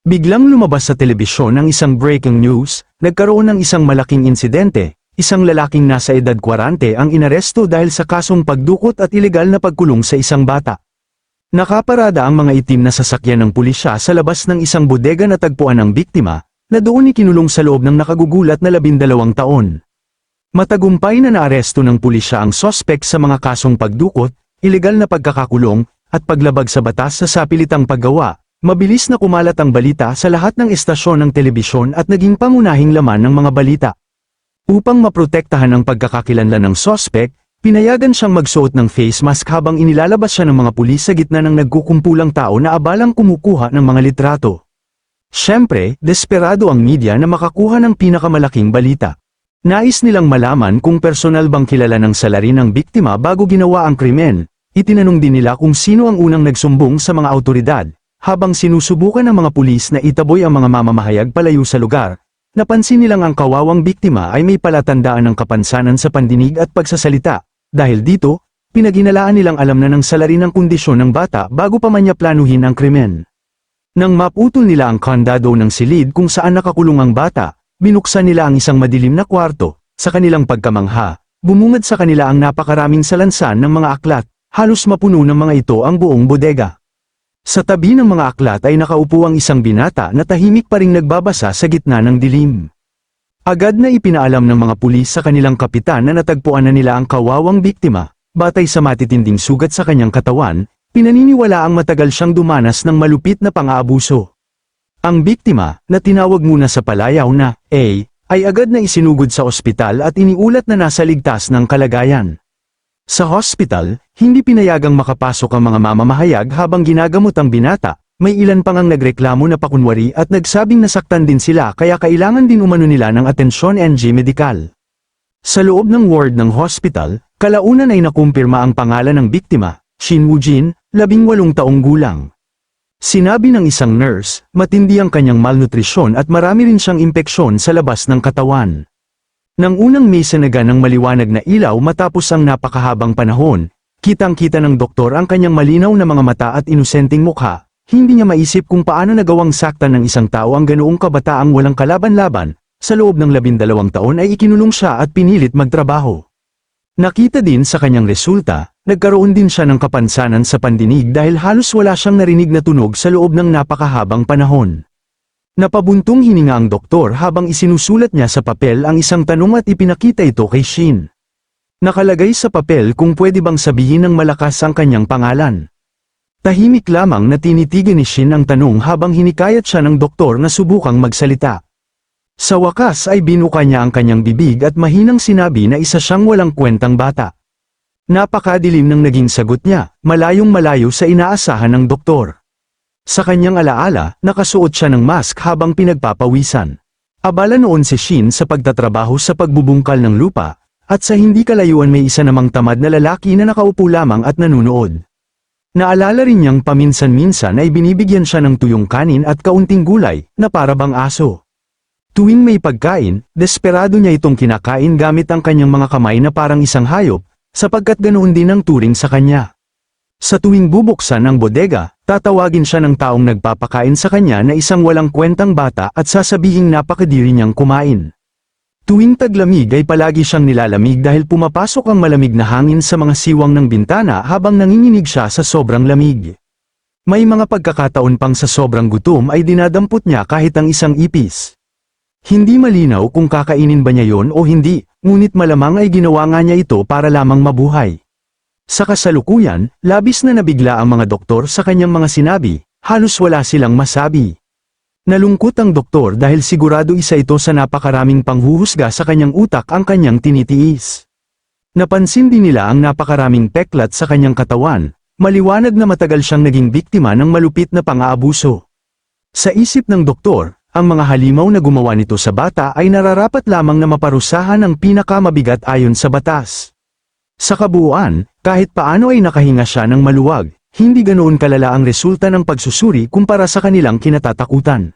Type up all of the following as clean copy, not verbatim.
Biglang lumabas sa telebisyon ang isang breaking news, nagkaroon ng isang malaking insidente, isang lalaking nasa edad 40 ang inaresto dahil sa kasong pagdukot at ilegal na pagkulong sa isang bata. Nakaparada ang mga itim na sasakyan ng pulisya sa labas ng isang bodega na tagpuan ng biktima, na doon ikinulong sa loob ng nakagugulat na 12 taon. Matagumpay na naaresto ng pulisya ang sospek sa mga kasong pagdukot, ilegal na pagkakakulong, at paglabag sa batas sa sapilitang paggawa. Mabilis na kumalat ang balita sa lahat ng estasyon ng telebisyon at naging pangunahing laman ng mga balita. Upang maprotektahan ang pagkakakilanlan ng sospek, pinayagan siyang magsuot ng face mask habang inilalabas siya ng mga pulis sa gitna ng nagkukumpulang tao na abalang kumukuha ng mga litrato. Siyempre, desperado ang media na makakuha ng pinakamalaking balita. Nais nilang malaman kung personal bang kilala ng salarin ng biktima bago ginawa ang krimen. Itinanong din nila kung sino ang unang nagsumbong sa mga awtoridad. Habang sinusubukan ng mga pulis na itaboy ang mga mamamahayag palayo sa lugar, napansin nilang ang kawawang biktima ay may palatandaan ng kapansanan sa pandinig at pagsasalita. Dahil dito, pinaginalaan nilang alam na ng salarin ng kondisyon ng bata bago pa man niya planuhin ang krimen. Nang maputol nila ang kandado ng silid kung saan nakakulong ang bata, binuksan nila ang isang madilim na kwarto. Sa kanilang pagkamangha, bumungad sa kanila ang napakaraming salansan ng mga aklat, halos mapuno ng mga ito ang buong bodega. Sa tabi ng mga aklat ay nakaupo ang isang binata na tahimik pa ring nagbabasa sa gitna ng dilim. Agad na ipinaalam ng mga pulis sa kanilang kapitan na natagpuan na nila ang kawawang biktima, batay sa matitinding sugat sa kanyang katawan, pinaniniwala ang matagal siyang dumanas ng malupit na pang-aabuso. Ang biktima, na tinawag muna sa palayaw na A, ay agad na isinugod sa ospital at iniulat na nasa ligtas ng kalagayan. Sa hospital, hindi pinayagang makapasok ang mga mamamahayag habang ginagamot ang binata, may ilan pang ang nagreklamo na pakunwari at nagsabing nasaktan din sila kaya kailangan din umano nila ng atensyon NG medikal. Sa loob ng ward ng hospital, kalaunan ay nakumpirma ang pangalan ng biktima, Shin Woo-jin, 18 taong gulang. Sinabi ng isang nurse, matindi ang kanyang malnutrisyon at marami rin siyang impeksyon sa labas ng katawan. Nang unang may sanaga ng maliwanag na ilaw matapos ang napakahabang panahon, kitang-kita ng doktor ang kanyang malinaw na mga mata at inosenteng mukha, hindi niya maisip kung paano nagawang saktan ng isang tao ang ganoong kabataang walang kalaban-laban, sa loob ng 12 taon ay ikinulong siya at pinilit magtrabaho. Nakita din sa kanyang resulta, nagkaroon din siya ng kapansanan sa pandinig dahil halos wala siyang narinig na tunog sa loob ng napakahabang panahon. Napabuntong hininga ang doktor habang isinusulat niya sa papel ang isang tanong at ipinakita ito kay Shin. Nakalagay sa papel kung pwede bang sabihin ng malakas ang kanyang pangalan. Tahimik lamang na tinitigan ni Shin ang tanong habang hinikayat siya ng doktor na subukang magsalita. Sa wakas ay binuka niya ang kanyang bibig at mahinang sinabi na isa siyang walang kwentang bata. Napakadilim ng naging sagot niya, malayong-malayo sa inaasahan ng doktor. Sa kanyang alaala, nakasuot siya ng mask habang pinagpapawisan. Abala noon si Shin sa pagtatrabaho sa pagbubungkal ng lupa, at sa hindi kalayuan may isa namang tamad na lalaki na nakaupo lamang at nanunood. Naalala rin niyang paminsan-minsan ay binibigyan siya ng tuyong kanin at kaunting gulay, na para bang aso. Tuwing may pagkain, desperado niya itong kinakain gamit ang kanyang mga kamay na parang isang hayop, sapagkat ganoon din ang turing sa kanya. Sa tuwing bubuksan ang bodega, tatawagin siya ng taong nagpapakain sa kanya na isang walang kwentang bata at sasabihing napakadiri niyang kumain. Tuwing taglamig ay palagi siyang nilalamig dahil pumapasok ang malamig na hangin sa mga siwang ng bintana habang nanginginig siya sa sobrang lamig. May mga pagkakataon pang sa sobrang gutom ay dinadampot niya kahit ang isang ipis. Hindi malinaw kung kakainin ba niya yon o hindi, ngunit malamang ay ginawa nga niya ito para lamang mabuhay. Sa kasalukuyan, labis na nabigla ang mga doktor sa kanyang mga sinabi, halos wala silang masabi. Nalungkot ang doktor dahil sigurado isa ito sa napakaraming panghuhusga sa kanyang utak ang kanyang tinitiis. Napansin din nila ang napakaraming peklat sa kanyang katawan, maliwanag na matagal siyang naging biktima ng malupit na pang-aabuso. Sa isip ng doktor, ang mga halimaw na gumawa nito sa bata ay nararapat lamang na maparusahan ng pinakamabigat ayon sa batas. Sa kabuuan, kahit paano ay nakahinga siya ng maluwag, hindi ganoon kalala ang resulta ng pagsusuri kumpara sa kanilang kinatatakutan.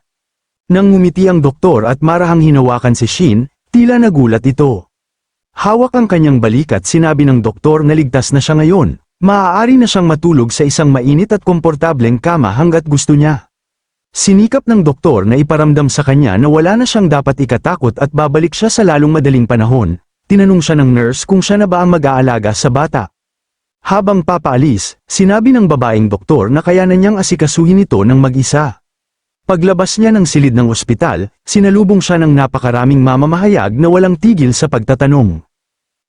Nang ngumiti ang doktor at marahang hinawakan si Shin, tila nagulat ito. Hawak ang kanyang balik at sinabi ng doktor na ligtas na siya ngayon, maaari na siyang matulog sa isang mainit at komportableng kama hanggat gusto niya. Sinikap ng doktor na iparamdam sa kanya na wala na siyang dapat ikatakot at babalik siya sa lalong madaling panahon. Tinanong siya ng nurse kung siya na ba ang mag-aalaga sa bata. Habang papaalis, sinabi ng babaeng doktor na kaya na niyang asikasuhin ito ng mag-isa. Paglabas niya ng silid ng ospital, sinalubong siya ng napakaraming mamamahayag na walang tigil sa pagtatanong.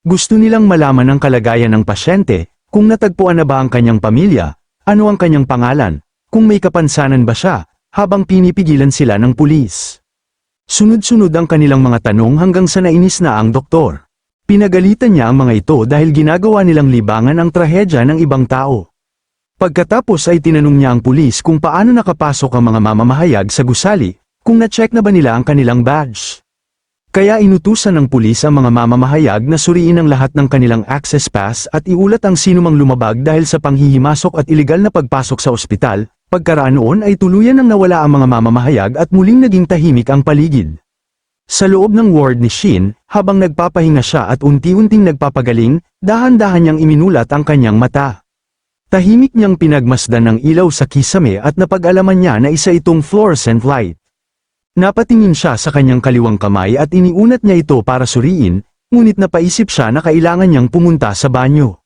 Gusto nilang malaman ang kalagayan ng pasyente, kung natagpuan na ba ang kanyang pamilya, ano ang kanyang pangalan, kung may kapansanan ba siya, habang pinipigilan sila ng pulis. Sunod-sunod ang kanilang mga tanong hanggang sa nainis na ang doktor. Pinagalitan niya ang mga ito dahil ginagawa nilang libangan ang trahedya ng ibang tao. Pagkatapos ay tinanong niya ang pulis kung paano nakapasok ang mga mamamahayag sa gusali, kung na-check na ba nila ang kanilang badge. Kaya inutusan ng pulis ang mga mamamahayag na suriin ang lahat ng kanilang access pass at iulat ang sinumang lumabag dahil sa panghihimasok at ilegal na pagpasok sa ospital. Pagkaraan noon ay tuluyan nang nawala ang mga mamamahayag at muling naging tahimik ang paligid. Sa loob ng ward ni Shin, habang nagpapahinga siya at unti-unting nagpapagaling, dahan-dahan niyang iminulat ang kanyang mata. Tahimik niyang pinagmasdan ng ilaw sa kisame at napag-alaman niya na isa itong fluorescent light. Napatingin siya sa kanyang kaliwang kamay at iniunat niya ito para suriin, ngunit napaisip siya na kailangan niyang pumunta sa banyo.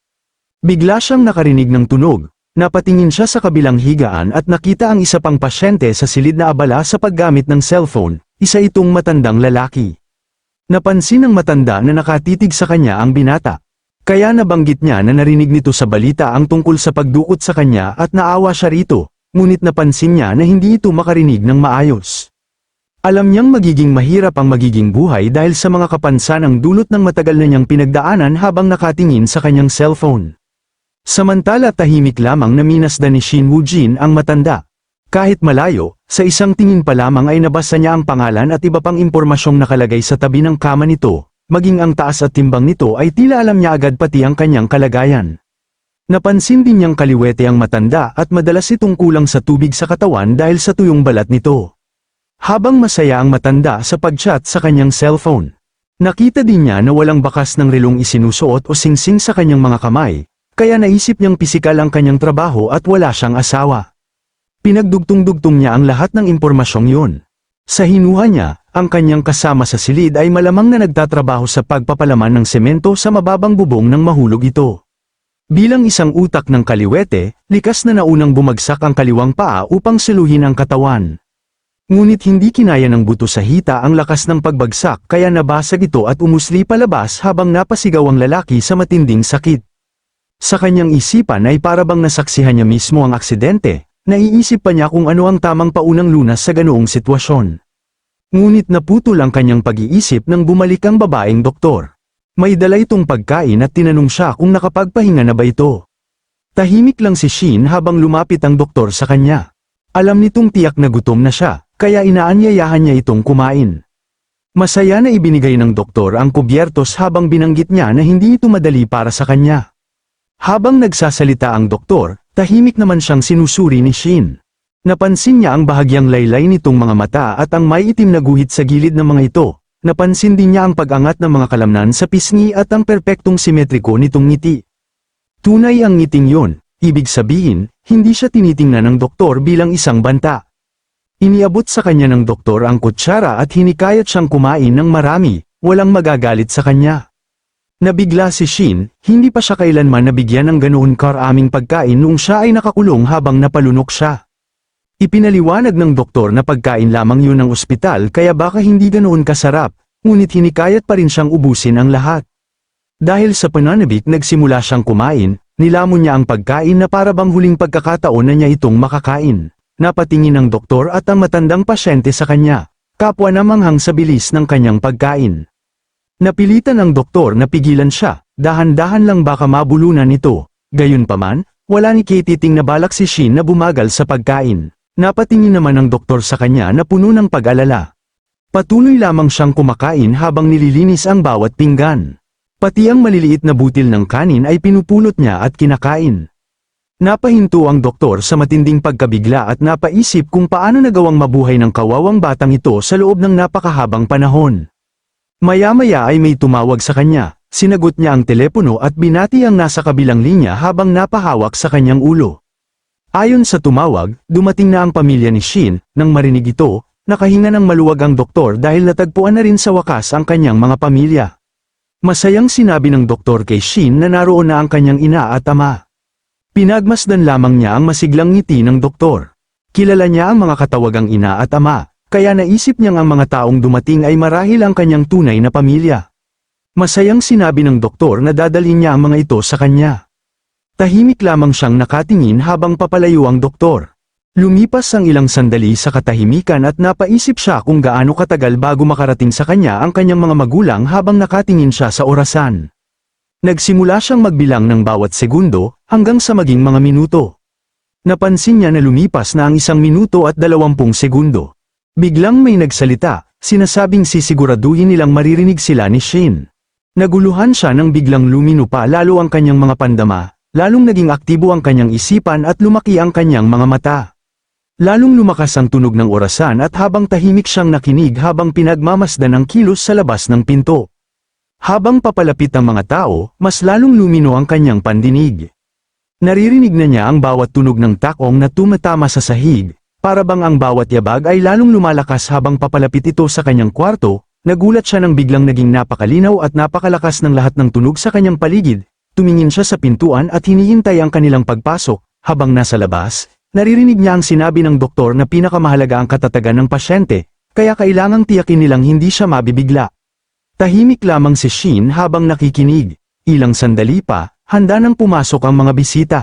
Bigla siyang nakarinig ng tunog. Napatingin siya sa kabilang higaan at nakita ang isa pang pasyente sa silid na abala sa paggamit ng cellphone, isa itong matandang lalaki. Napansin ng matanda na nakatitig sa kanya ang binata. Kaya nabanggit niya na narinig nito sa balita ang tungkol sa pagdukot sa kanya at naawa siya rito, ngunit napansin niya na hindi ito makarinig ng maayos. Alam niyang magiging mahirap ang magiging buhay dahil sa mga kapansanang dulot ng matagal na niyang pinagdaanan habang nakatingin sa kanyang cellphone. Samantala tahimik lamang na minasdan ni Shin Woo-jin ang matanda. Kahit malayo, sa isang tingin pa lamang ay nabasa niya ang pangalan at iba pang impormasyong nakalagay sa tabi ng kama nito, maging ang taas at timbang nito ay tila alam niya agad pati ang kanyang kalagayan. Napansin din niyang kaliwete ang matanda at madalas itong kulang sa tubig sa katawan dahil sa tuyong balat nito. Habang masaya ang matanda sa pag-chat sa kanyang cellphone, nakita din niya na walang bakas ng relong isinusuot o singsing sa kanyang mga kamay. Kaya naisip niyang pisikal ang kanyang trabaho at wala siyang asawa. Pinagdugtong-dugtong niya ang lahat ng impormasyong yun. Sa hinuha niya, ang kanyang kasama sa silid ay malamang na nagtatrabaho sa pagpapalaman ng semento sa mababang bubong ng mahulog ito. Bilang isang utak ng kaliwete, likas na naunang bumagsak ang kaliwang paa upang siluhin ang katawan. Ngunit hindi kinaya ng buto sa hita ang lakas ng pagbagsak kaya nabasag ito at umusli palabas habang napasigaw ang lalaki sa matinding sakit. Sa kanyang isipan ay parabang nasaksihan niya mismo ang aksidente, naiisip pa niya kung ano ang tamang paunang lunas sa ganoong sitwasyon. Ngunit naputol ang kanyang pag-iisip nang bumalik ang babaeng doktor. May dala itong pagkain at tinanong siya kung nakapagpahinga na ba ito. Tahimik lang si Shin habang lumapit ang doktor sa kanya. Alam nitong tiyak na gutom na siya, kaya inaanyayahan niya itong kumain. Masaya na ibinigay ng doktor ang kubyertos habang binanggit niya na hindi ito madali para sa kanya. Habang nagsasalita ang doktor, tahimik naman siyang sinusuri ni Shin. Napansin niya ang bahagyang laylay nitong mga mata at ang may itim na guhit sa gilid ng mga ito. Napansin din niya ang pag-angat ng mga kalamnan sa pisngi at ang perpektong simetriko nitong ngiti. Tunay ang ngiting yon, ibig sabihin, hindi siya tinitingnan ng doktor bilang isang banta. Iniabot sa kanya ng doktor ang kutsara at hinikayat siyang kumain ng marami, walang magagalit sa kanya. Nabigla si Shin, hindi pa siya kailanman nabigyan ng ganoon karaming pagkain noong siya ay nakakulong habang napalunok siya. Ipinaliwanag ng doktor na pagkain lamang yun ng ospital kaya baka hindi ganoon kasarap, ngunit hinikayat pa rin siyang ubusin ang lahat. Dahil sa pananabik nagsimula siyang kumain, nilamon niya ang pagkain na parabang huling pagkakataon na niya itong makakain. Napatingin ang doktor at ang matandang pasyente sa kanya, kapwa na manghang sa bilis ng kanyang pagkain. Napilitan ang doktor na pigilan siya, dahan-dahan lang baka mabulunan ito. Gayunpaman, wala ni Katiting na balak si Shin na bumagal sa pagkain. Napatingin naman ang doktor sa kanya na puno ng pag-alala. Patuloy lamang siyang kumakain habang nililinis ang bawat pinggan. Pati ang maliliit na butil ng kanin ay pinupulot niya at kinakain. Napahinto ang doktor sa matinding pagkabigla at napaisip kung paano nagawang mabuhay ng kawawang batang ito sa loob ng napakahabang panahon. Maya-maya ay may tumawag sa kanya, sinagot niya ang telepono at binati ang nasa kabilang linya habang napahawak sa kanyang ulo. Ayon sa tumawag, dumating na ang pamilya ni Shin. Nang marinig ito, nakahinga ng maluwag ang doktor dahil natagpuan na rin sa wakas ang kanyang mga pamilya. Masayang sinabi ng doktor kay Shin na naroon na ang kanyang ina at ama. Pinagmasdan lamang niya ang masiglang ngiti ng doktor. Kilala niya ang mga katawagang ina at ama, kaya naisip niyang ang mga taong dumating ay marahil ang kanyang tunay na pamilya. Masayang sinabi ng doktor na dadalhin niya ang mga ito sa kanya. Tahimik lamang siyang nakatingin habang papalayo ang doktor. Lumipas ang ilang sandali sa katahimikan at napaisip siya kung gaano katagal bago makarating sa kanya ang kanyang mga magulang habang nakatingin siya sa orasan. Nagsimula siyang magbilang ng bawat segundo, hanggang sa maging mga minuto. Napansin niya na lumipas na ang 1 minuto at 20 segundo. Biglang may nagsalita, sinasabing sisiguraduhin nilang maririnig sila ni Shin. Naguluhan siya nang biglang lumino pa lalo ang kanyang mga pandama, lalong naging aktibo ang kanyang isipan at lumaki ang kanyang mga mata. Lalong lumakas ang tunog ng orasan at habang tahimik siyang nakinig habang pinagmamasdan ang kilos sa labas ng pinto. Habang papalapit ang mga tao, mas lalong lumino ang kanyang pandinig. Naririnig na niya ang bawat tunog ng takong na tumatama sa sahig, para bang ang bawat yabag ay lalong lumalakas habang papalapit ito sa kanyang kwarto. Nagulat siya nang biglang naging napakalinaw at napakalakas ng lahat ng tunog sa kanyang paligid. Tumingin siya sa pintuan at hinihintay ang kanilang pagpasok. Habang nasa labas, naririnig niya ang sinabi ng doktor na pinakamahalaga ang katatagan ng pasyente, kaya kailangang tiyakin nilang hindi siya mabibigla. Tahimik lamang si Shin habang nakikinig. Ilang sandali pa, handa nang pumasok ang mga bisita.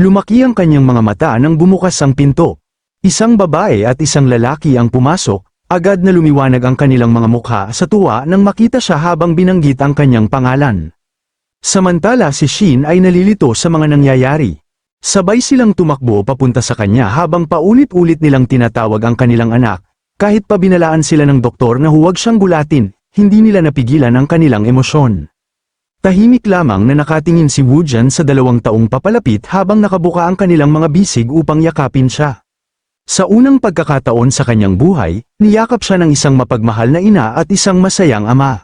Lumaki ang kanyang mga mata nang bumukas ang pinto. Isang babae at isang lalaki ang pumasok, agad na lumiwanag ang kanilang mga mukha sa tuwa nang makita siya habang binanggit ang kanyang pangalan. Samantala si Shin ay nalilito sa mga nangyayari. Sabay silang tumakbo papunta sa kanya habang paulit-ulit nilang tinatawag ang kanilang anak. Kahit pa binalaan sila ng doktor na huwag siyang gulatin, hindi nila napigilan ang kanilang emosyon. Tahimik lamang na nakatingin si Woojan sa 2 taong papalapit habang nakabuka ang kanilang mga bisig upang yakapin siya. Sa unang pagkakataon sa kanyang buhay, niyakap siya ng isang mapagmahal na ina at isang masayang ama.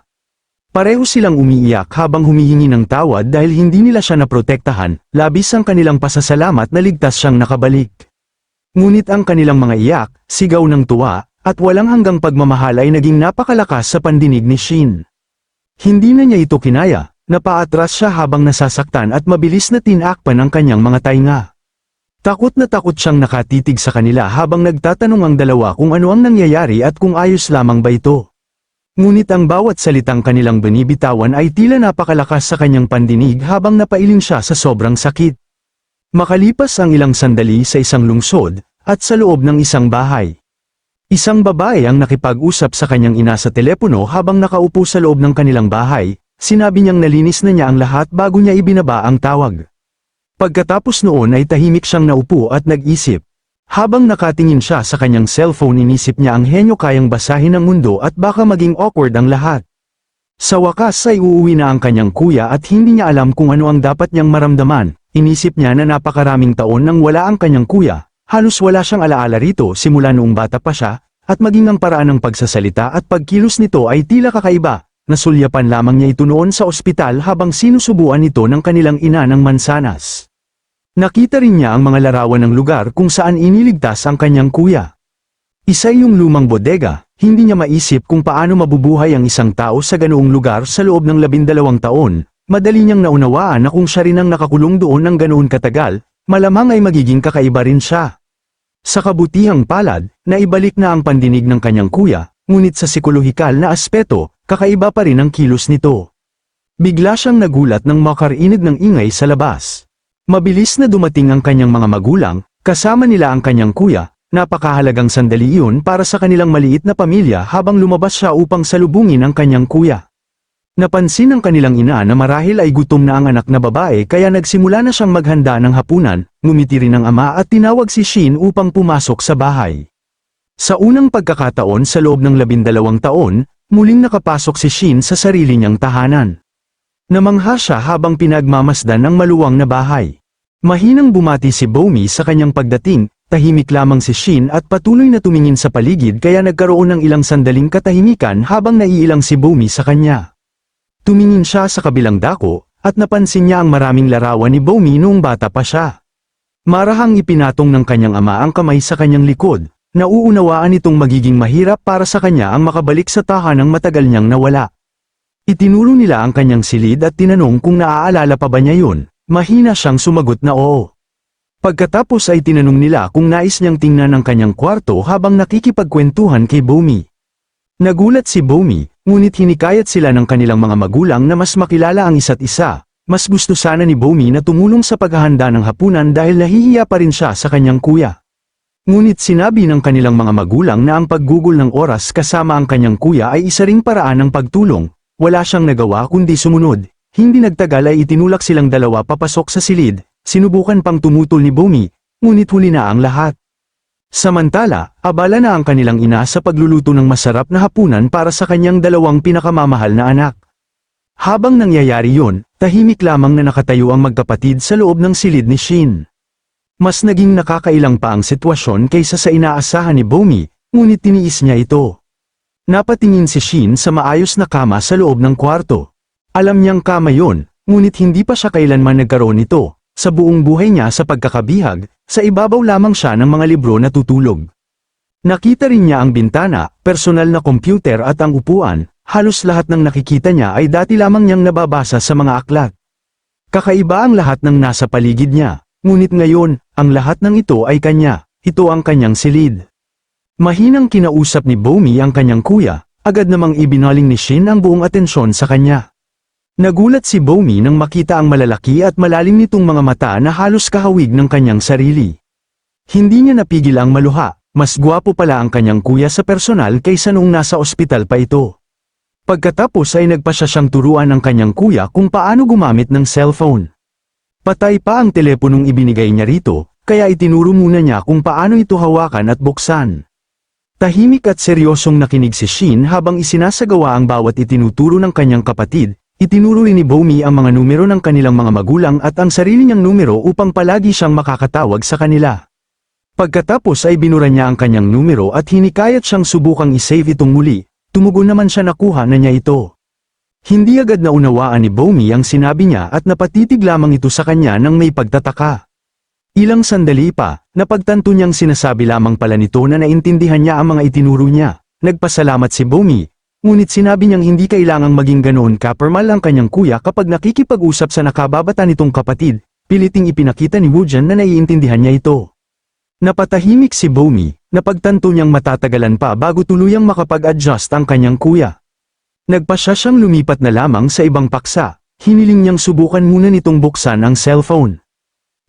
Pareho silang umiiyak habang humihingi ng tawad dahil hindi nila siya naprotektahan, labis ang kanilang pasasalamat na ligtas siyang nakabalik. Ngunit ang kanilang mga iyak, sigaw ng tuwa, at walang hanggang pagmamahal ay naging napakalakas sa pandinig ni Shin. Hindi na niya ito kinaya, napaatras siya habang nasasaktan at mabilis na tinakpan ang kanyang mga tainga. Takot na takot siyang nakatitig sa kanila habang nagtatanong ang dalawa kung ano ang nangyayari at kung ayos lamang ba ito. Ngunit ang bawat salitang kanilang binibitawan ay tila napakalakas sa kanyang pandinig habang napailing siya sa sobrang sakit. Makalipas ang ilang sandali sa isang lungsod, at sa loob ng isang bahay. Isang babae ang nakipag-usap sa kanyang ina sa telepono habang nakaupo sa loob ng kanilang bahay, sinabi niyang nalinis na niya ang lahat bago niya ibinaba ang tawag. Pagkatapos noon ay tahimik siyang naupo at nag-isip. Habang nakatingin siya sa kanyang cellphone inisip niya ang henyo kayang basahin ang mundo at baka maging awkward ang lahat. Sa wakas ay uuwi na ang kanyang kuya at hindi niya alam kung ano ang dapat niyang maramdaman. Inisip niya na napakaraming taon nang wala ang kanyang kuya, halos wala siyang alaala rito simula noong bata pa siya, at maging ang paraan ng pagsasalita at pagkilos nito ay tila kakaiba. Nasulyapan lamang niya ito noon sa ospital habang sinusubuan ito ng kanilang ina ng mansanas. Nakita rin niya ang mga larawan ng lugar kung saan iniligtas ang kanyang kuya. Isa yung lumang bodega, hindi niya maisip kung paano mabubuhay ang isang tao sa ganoong lugar sa loob ng 12 taon, madali niyang naunawaan na kung siya rin ang nakakulong doon ng ganoon katagal, malamang ay magiging kakaiba rin siya. Sa kabutihang palad, naibalik na ang pandinig ng kanyang kuya, ngunit sa psikolohikal na aspeto, kakaiba pa rin ang kilos nito. Bigla siyang nagulat nang makarinig ng ingay sa labas. Mabilis na dumating ang kanyang mga magulang, kasama nila ang kanyang kuya. Napakahalagang sandali iyon para sa kanilang maliit na pamilya habang lumabas siya upang salubungin ang kanyang kuya. Napansin ng kanilang ina na marahil ay gutom na ang anak na babae kaya nagsimula na siyang maghanda ng hapunan, ngumiti rin ang ama at tinawag si Shin upang pumasok sa bahay. Sa unang pagkakataon sa loob ng 12 taon, muling nakapasok si Shin sa sarili niyang tahanan. Namangha siya habang pinagmamasdan ang maluwang na bahay. Mahinang bumati si Bomi sa kanyang pagdating, tahimik lamang si Shin at patuloy na tumingin sa paligid kaya nagkaroon ng ilang sandaling katahimikan habang naiilang si Bomi sa kanya. Tumingin siya sa kabilang dako, at napansin niya ang maraming larawan ni Bomi noong bata pa siya. Marahang ipinatong ng kanyang ama ang kamay sa kanyang likod, nauunawaan itong magiging mahirap para sa kanya ang makabalik sa tahanang matagal niyang nawala. Itinuro nila ang kanyang silid at tinanong kung naaalala pa ba niya yun, mahina siyang sumagot na oo. Pagkatapos ay tinanong nila kung nais niyang tingnan ang kanyang kwarto habang nakikipagkwentuhan kay Bomi. Nagulat si Bomi, ngunit hinikayat sila ng kanilang mga magulang na mas makilala ang isa't isa. Mas gusto sana ni Bomi na tumulong sa paghahanda ng hapunan dahil nahihiya pa rin siya sa kanyang kuya. Ngunit sinabi ng kanilang mga magulang na ang paggugol ng oras kasama ang kanyang kuya ay isa ring paraan ng pagtulong. Wala siyang nagawa kundi sumunod. Hindi nagtagal ay itinulak silang dalawa papasok sa silid, sinubukan pang tumutol ni Bomi, ngunit huli na ang lahat. Samantala, abala na ang kanilang ina sa pagluluto ng masarap na hapunan para sa kanyang dalawang pinakamamahal na anak. Habang nangyayari yun, tahimik lamang na nakatayo ang magkapatid sa loob ng silid ni Shin. Mas naging nakakailang pa ang sitwasyon kaysa sa inaasahan ni Bomi, ngunit tiniis niya ito. Napatingin si Shin sa maayos na kama sa loob ng kwarto. Alam niyang kama yun, ngunit hindi pa siya kailanman nagkaroon nito. Sa buong buhay niya sa pagkakabihag, sa ibabaw lamang siya ng mga libro na tutulog. Nakita rin niya ang bintana, personal na computer at ang upuan, halos lahat ng nakikita niya ay dati lamang niyang nababasa sa mga aklat. Kakaiba ang lahat ng nasa paligid niya, ngunit ngayon, ang lahat ng ito ay kanya, ito ang kanyang silid. Mahinang kinausap ni Bomi ang kanyang kuya, agad namang ibinaling ni Shin ang buong atensyon sa kanya. Nagulat si Bomi nang makita ang malalaki at malalim nitong mga mata na halos kahawig ng kanyang sarili. Hindi niya napigil ang maluha, mas gwapo pala ang kanyang kuya sa personal kaysa noong nasa ospital pa ito. Pagkatapos ay nagpasya siyang turuan ng kanyang kuya kung paano gumamit ng cellphone. Patay pa ang teleponong ibinigay niya rito, kaya itinuro muna niya kung paano ito hawakan at buksan. Tahimik at seryosong nakinig si Shin habang isinasagawa ang bawat itinuturo ng kanyang kapatid. Itinuro rin ni Bomi ang mga numero ng kanilang mga magulang at ang sarili niyang numero upang palagi siyang makakatawag sa kanila. Pagkatapos ay binura niya ang kanyang numero at hinikayat siyang subukang isave itong muli, tumugon naman siya nakuha na niya ito. Hindi agad naunawaan ni Bomi ang sinabi niya at napatitig lamang ito sa kanya nang may pagtataka. Ilang sandali pa, napagtanto niyang sinasabi lamang pala nito na naintindihan niya ang mga itinuro niya. Nagpasalamat si Bomi. Ngunit sinabi niyang hindi kailangang maging ganoon kapormal ang kanyang kuya kapag nakikipag-usap sa nakababata nitong kapatid, piliting ipinakita ni Woojan na naiintindihan niya ito. Napatahimik si Bomi, napagtanto niyang matatagalan pa bago tuluyang makapag-adjust ang kanyang kuya. Nagpasya siyang lumipat na lamang sa ibang paksa, hiniling niyang subukan muna nitong buksan ang cellphone.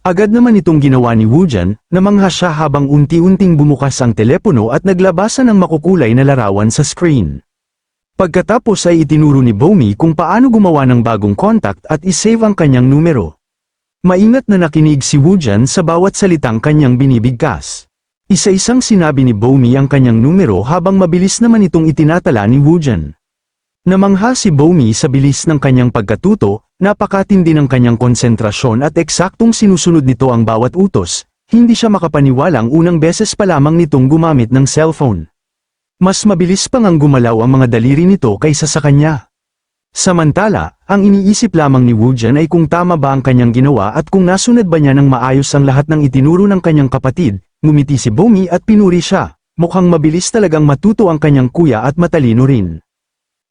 Agad naman itong ginawa ni Woojan, namangha siya habang unti-unting bumukas ang telepono at naglabasa ng makukulay na larawan sa screen. Pagkatapos ay itinuro ni Bomi kung paano gumawa ng bagong contact at isave ang kanyang numero. Maingat na nakinig si Woojan sa bawat salitang kanyang binibigkas. Isa-isang sinabi ni Bomi ang kanyang numero habang mabilis naman itong itinatala ni Woojan. Namangha si Bomi sa bilis ng kanyang pagkatuto, napakatindi ng kanyang konsentrasyon at eksaktong sinusunod nito ang bawat utos, hindi siya makapaniwalang unang beses pa lamang nitong gumamit ng cellphone. Mas mabilis pang ang gumalaw ang mga daliri nito kaysa sa kanya. Samantala, ang iniisip lamang ni Woojan ay kung tama ba ang kanyang ginawa at kung nasunod ba niya ng maayos ang lahat ng itinuro ng kanyang kapatid. Ngumiti si Bomi at pinuri siya. Mukhang mabilis talagang matuto ang kanyang kuya at matalino rin.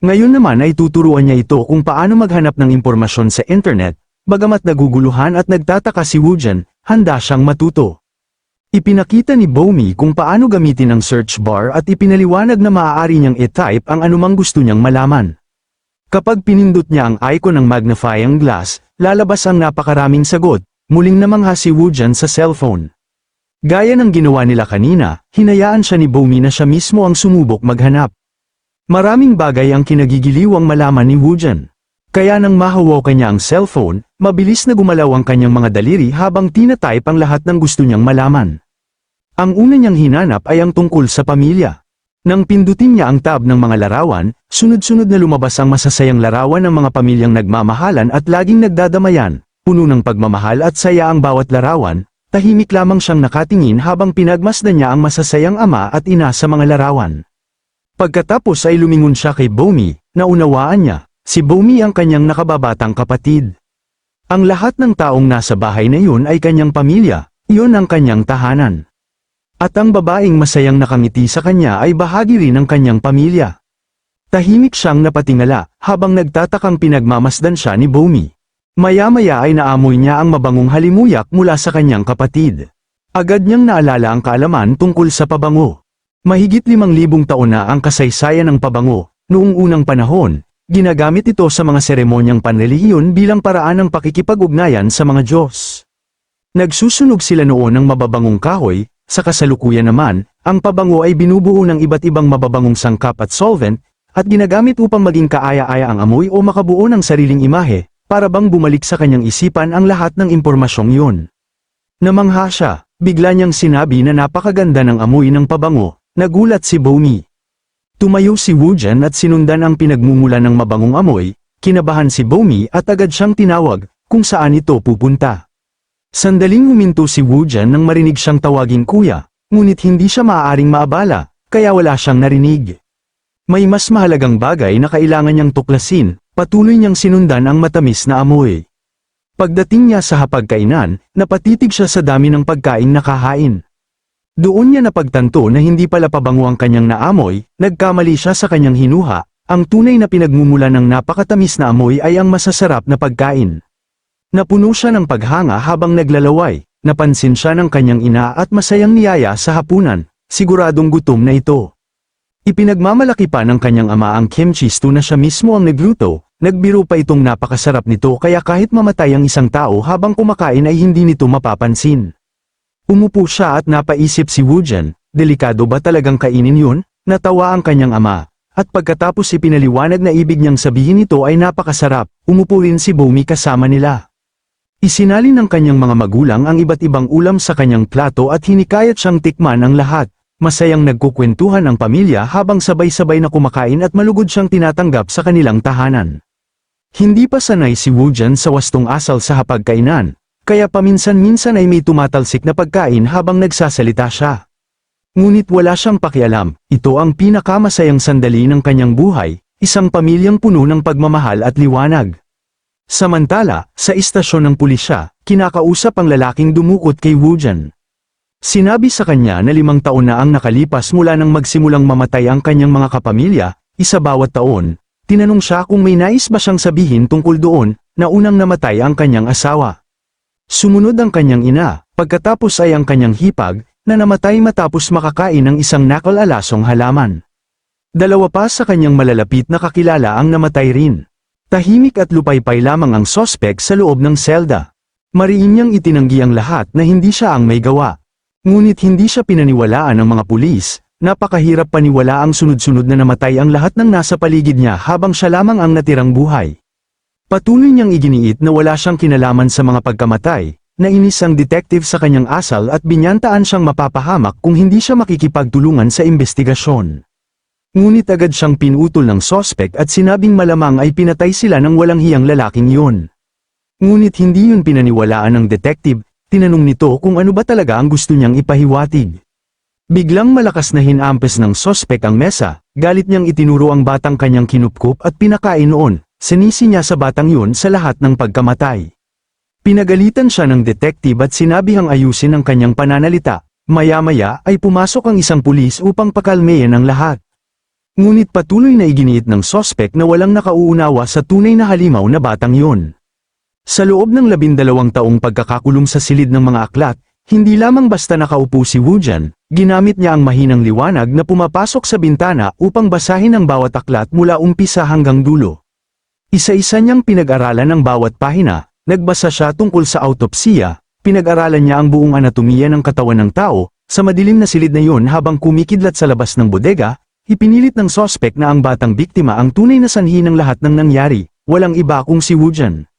Ngayon naman ay tuturuan niya ito kung paano maghanap ng impormasyon sa internet. Bagamat naguguluhan at nagtataka si Woojan, handa siyang matuto. Ipinakita ni Bomi kung paano gamitin ang search bar at ipinaliwanag na maaari niyang i-type ang anumang gusto niyang malaman. Kapag pinindot niya ang icon ng magnifying glass, lalabas ang napakaraming sagot. Muling namangha si Woojan sa cellphone. Gaya ng ginawa nila kanina, hinayaan siya ni Bomi na siya mismo ang sumubok maghanap. Maraming bagay ang kinagigiliwang malaman ni Woojan. Kaya nang mahawakan niya ang cellphone, mabilis na gumalaw ang kanyang mga daliri habang tinatype ang lahat ng gusto niyang malaman. Ang una niyang hinanap ay ang tungkol sa pamilya. Nang pindutin niya ang tab ng mga larawan, sunod-sunod na lumabas ang masasayang larawan ng mga pamilyang nagmamahalan at laging nagdadamayan, puno ng pagmamahal at saya ang bawat larawan. Tahimik lamang siyang nakatingin habang pinagmasdan niya ang masasayang ama at ina sa mga larawan. Pagkatapos ay lumingon siya kay Bomi, naunawaan niya. Si Bomi ang kanyang nakababatang kapatid. Ang lahat ng taong nasa bahay na yun ay kanyang pamilya, Iyon ang kanyang tahanan. At ang babaeng masayang nakangiti sa kanya ay bahagi rin ng kanyang pamilya. Tahimik siyang napatingala, habang nagtatakang pinagmamasdan siya ni Bomi. Maya-maya ay naamoy niya ang mabangong halimuyak mula sa kanyang kapatid. Agad niyang naalala ang kaalaman tungkol sa pabango. Mahigit 5,000 taon na ang kasaysayan ng pabango. Noong unang panahon, ginagamit ito sa mga seremonyang panrelihiyon bilang paraan ng pakikipag-ugnayan sa mga Diyos. Nagsusunog sila noon ng mababangong kahoy. Sa kasalukuyan naman, ang pabango ay binubuo ng iba't ibang mababangong sangkap at solvent, at ginagamit upang maging kaaya-aya ang amoy o makabuo ng sariling imahe, para bang bumalik sa kanyang isipan ang lahat ng impormasyong yun. Namangha siya, bigla niyang sinabi na napakaganda ng amoy ng pabango. Nagulat si Bomi. Tumayo si Woojan at sinundan ang pinagmumulan ng mabangong amoy. Kinabahan si Bomi at agad siyang tinawag kung saan ito pupunta. Sandaling huminto si Woojan nang marinig siyang tawaging kuya, ngunit hindi siya maaaring maabala, kaya wala siyang narinig. May mas mahalagang bagay na kailangan niyang tuklasin, patuloy niyang sinundan ang matamis na amoy. Pagdating niya sa hapagkainan, napatitig siya sa dami ng pagkaing nakahain. Doon niya napagtanto na hindi pala pabango ang kanyang naamoy, nagkamali siya sa kanyang hinuha, ang tunay na pinagmumulan ng napakatamis na amoy ay ang masasarap na pagkain. Napuno siya ng paghanga habang naglalaway, napansin siya ng kanyang ina at masayang niyaya sa hapunan, siguradong gutom na ito. Ipinagmamalaki pa ng kanyang ama ang kimchi stew na siya mismo ang nagluto, nagbiro pa itong napakasarap nito kaya kahit mamatay ang isang tao habang kumakain ay hindi nito mapapansin. Umupo siya at napaisip si Woojan, delikado ba talagang kainin yun? Natawa ang kanyang ama, at pagkatapos ipinaliwanag na ibig niyang sabihin ito ay napakasarap, umupo rin si Bomi kasama nila. Isinalin ng kanyang mga magulang ang iba't ibang ulam sa kanyang plato at hinikayat siyang tikman ang lahat. Masayang nagkukwentuhan ang pamilya habang sabay-sabay na kumakain at malugod siyang tinatanggap sa kanilang tahanan. Hindi pa sanay si Woojan sa wastong asal sa hapagkainan, kaya paminsan-minsan ay may tumatalsik na pagkain habang nagsasalita siya. Ngunit wala siyang pakialam, ito ang pinakamasayang sandali ng kanyang buhay, isang pamilyang puno ng pagmamahal at liwanag. Samantala, sa istasyon ng pulisya, kinakausap ang lalaking dumukot kay Woojan. Sinabi sa kanya na 5 taon na ang nakalipas mula nang magsimulang mamatay ang kanyang mga kapamilya, isa bawat taon. Tinanong siya kung may nais ba siyang sabihin tungkol doon, na unang namatay ang kanyang asawa. Sumunod ang kanyang ina, pagkatapos ay ang kanyang hipag, na namatay matapos makakain ng isang nakalalasong halaman. 2 pa sa kanyang malalapit na kakilala ang namatay rin. Tahimik at lupaypay lamang ang sospek sa loob ng selda. Mariin niyang itinanggi ang lahat na hindi siya ang may gawa. Ngunit hindi siya pinaniwalaan ng mga pulis, napakahirap paniwala ang sunod-sunod na namatay ang lahat ng nasa paligid niya habang siya lamang ang natirang buhay. Patuloy niyang iginiit na wala siyang kinalaman sa mga pagkamatay, nainis ang detective sa kanyang asal at binyantaan siyang mapapahamak kung hindi siya makikipagtulungan sa investigasyon. Ngunit agad siyang pinutol ng sospek at sinabing malamang ay pinatay sila ng walang hiyang lalaking yun. Ngunit hindi yun pinaniwalaan ng detective, tinanong nito kung ano ba talaga ang gusto niyang ipahiwatig. Biglang malakas na hinampes ng sospek ang mesa, galit niyang itinuro ang batang kanyang kinupkup at pinakain noon, sinisi niya sa batang yun sa lahat ng pagkamatay. Pinagalitan siya ng detective at sinabihang ayusin ang kanyang pananalita, maya-maya ay pumasok ang isang pulis upang pakalmeyan ang lahat. Ngunit patuloy na iginiit ng sospek na walang nakauunawa sa tunay na halimaw na batang yun. Sa loob ng 12 taong pagkakakulong sa silid ng mga aklat, hindi lamang basta nakaupo si Woojan, ginamit niya ang mahinang liwanag na pumapasok sa bintana upang basahin ang bawat aklat mula umpisa hanggang dulo. Isa-isa niyang pinag-aralan ang bawat pahina, nagbasa siya tungkol sa autopsiya, pinag-aralan niya ang buong anatomiya ng katawan ng tao, sa madilim na silid na yun habang kumikidlat sa labas ng bodega, ipinilit ng sospek na ang batang biktima ang tunay na sanhi ng lahat ng nangyari, walang iba kung si Woojan.